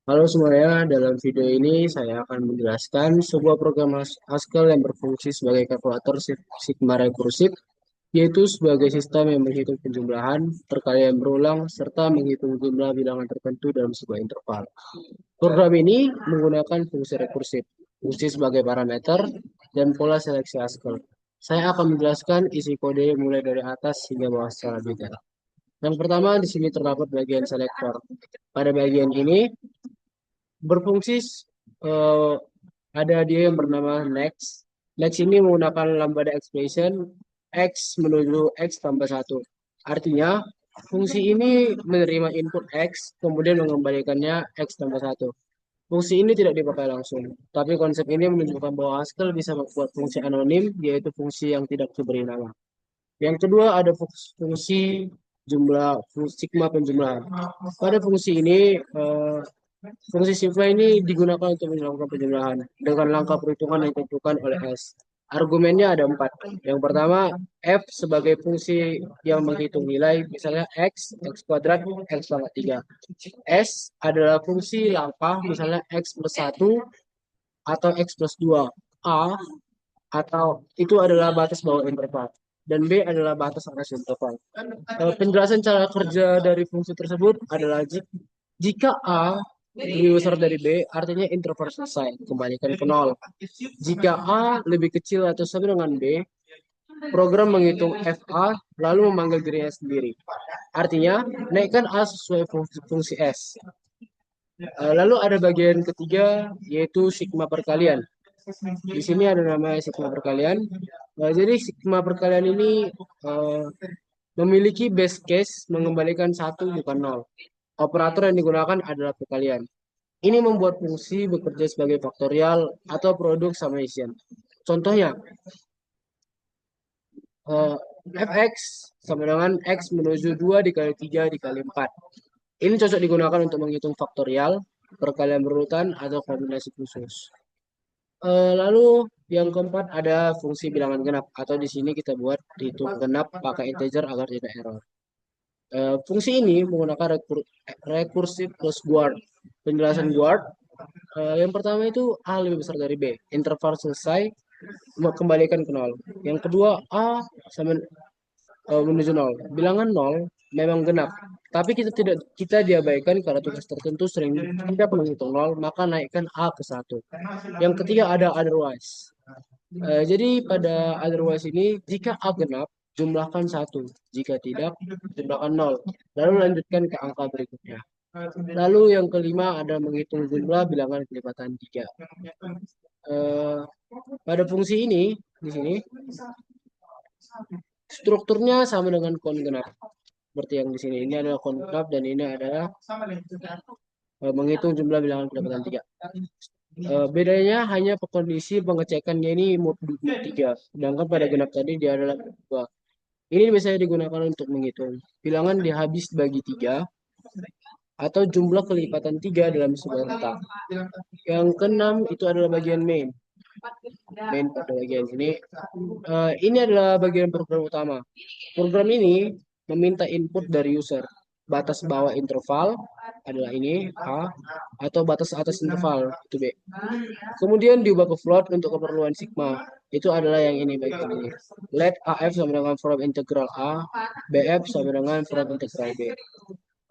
Halo semuanya, dalam video ini saya akan menjelaskan sebuah program Haskell yang berfungsi sebagai kalkulator sigma rekursif, yaitu sebagai sistem yang menghitung penjumlahan, perkalian berulang, serta menghitung jumlah bilangan tertentu dalam sebuah interval. Program ini menggunakan fungsi rekursif, fungsi sebagai parameter, dan pola seleksi Haskell. Saya akan menjelaskan isi kode mulai dari atas hingga bawah secara detail. Yang pertama, di sini terdapat bagian selektor. Pada bagian ini, berfungsi eh, ada dia yang bernama next. Next ini menggunakan lambda expression x menuju x tambah satu. Artinya, fungsi ini menerima input x, kemudian mengembalikannya x tambah satu. Fungsi ini tidak dipakai langsung, tapi konsep ini menunjukkan bahwa Haskell bisa membuat fungsi anonim, yaitu fungsi yang tidak diberi nama. Yang kedua ada fungsi jumlah, fungsi sigma penjumlahan. Pada fungsi ini, fungsi sigma ini digunakan untuk melakukan penjumlahan dengan langkah perhitungan yang ditentukan oleh S. Argumennya ada empat. Yang pertama, F sebagai fungsi yang menghitung nilai, misalnya X kuadrat, X pangkat 3. S adalah fungsi langkah, misalnya X plus 1 atau X plus 2. A atau itu adalah batas bawah interval. Dan B adalah batas atas interval. Penjelasan cara kerja dari fungsi tersebut adalah jika A lebih besar dari B, artinya interval selesai, kembalikan ke nol. Jika A lebih kecil atau sama dengan B, program menghitung FA lalu memanggil dirinya sendiri. Artinya, naikkan A sesuai fungsi S. Lalu ada bagian ketiga, yaitu sigma perkalian. Di sini ada namanya sigma perkalian. Jadi sigma perkalian ini eh, memiliki base case mengembalikan satu bukan nol. Operator yang digunakan adalah perkalian. Ini membuat fungsi bekerja sebagai faktorial atau produk summation. Contohnya, eh, fx sama dengan x menuju 2 dikali 3 dikali 4. Ini cocok digunakan untuk menghitung faktorial, perkalian berurutan, atau kombinasi khusus. Lalu yang keempat ada fungsi bilangan genap, atau di sini kita buat hitung genap pakai integer agar tidak error. Fungsi ini menggunakan recursive plus guard. Penjelasan guard, yang pertama itu A lebih besar dari B. Interval selesai, kembalikan ke nol. Yang kedua, A sama menuju nol. Bilangan nol memang genap, tapi kita diabaikan karena tugas tertentu sering tidak menghitung nol, maka naikkan A ke satu. Yang ketiga ada otherwise. Jadi pada otherwise ini, jika A genap, jumlahkan satu. Jika tidak, jumlahkan nol. Lalu lanjutkan ke angka berikutnya. Lalu yang kelima ada menghitung jumlah bilangan kelipatan 3. Eh, pada fungsi ini, di sini, strukturnya sama dengan kon genap. Seperti yang di sini. Ini adalah kon genap dan ini adalah menghitung jumlah bilangan kelipatan 3. Bedanya hanya kondisi pengecekannya ini mode 3. Sedangkan pada genap tadi dia adalah mode 2. Ini biasanya digunakan untuk menghitung bilangan dihabis bagi 3 atau jumlah kelipatan 3 dalam sebuah letak. Yang keenam itu adalah bagian main. Main pada bagian sini. Ini adalah bagian program utama. Program ini meminta input dari user. Batas bawah interval adalah ini A atau batas atas interval itu B. Kemudian diubah ke float untuk keperluan sigma. Itu adalah yang ini bagian ini. Let AF sama dengan from integral A, BF sama dengan from integral B.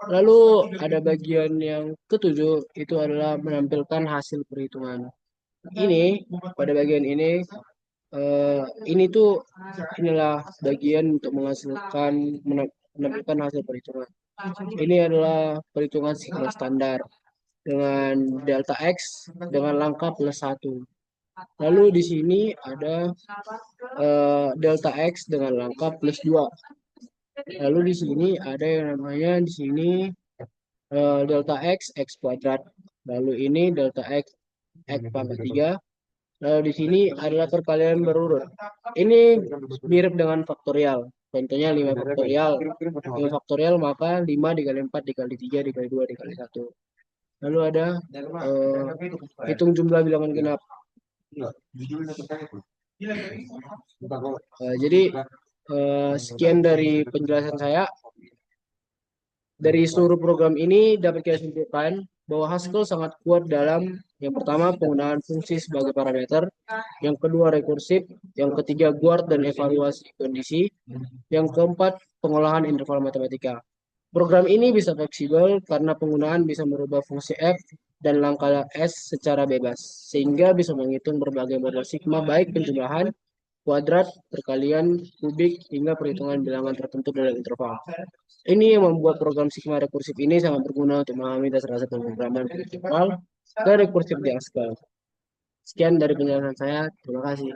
Lalu ada bagian yang ketujuh itu adalah menampilkan hasil perhitungan. Ini pada bagian ini tuh inilah bagian untuk menghasilkan menampilkan hasil perhitungan. Ini adalah perhitungan sigma standar dengan delta x dengan langkah plus satu. Lalu di sini ada delta x dengan langkah plus 2. Lalu di sini ada yang namanya di sini delta x x kuadrat. Lalu ini delta x x pangkat 3. Lalu di sini adalah perkalian berurut. Ini mirip dengan faktorial. Contohnya 5 faktorial. 5 faktorial maka 5 dikali 4 dikali 3 dikali 2 dikali satu. Lalu ada eh, hitung jumlah bilangan genap. Jadi sekian dari penjelasan saya. Dari seluruh program ini dapat kita simpulkan bahwa Haskell sangat kuat dalam yang pertama penggunaan fungsi sebagai parameter, yang kedua rekursif, yang ketiga guard dan evaluasi kondisi, yang keempat pengolahan interval matematika. Program ini bisa fleksibel karena penggunaan bisa merubah fungsi f dan langkah s secara bebas, sehingga bisa menghitung berbagai model sigma baik penjumlahan, kuadrat, perkalian, kubik, hingga perhitungan bilangan tertentu dalam interval. Ini yang membuat program Sigma rekursif ini sangat berguna untuk memahami dasar-dasar pemrograman virtual dan rekursif di Haskell. Sekian dari penjelasan saya. Terima kasih.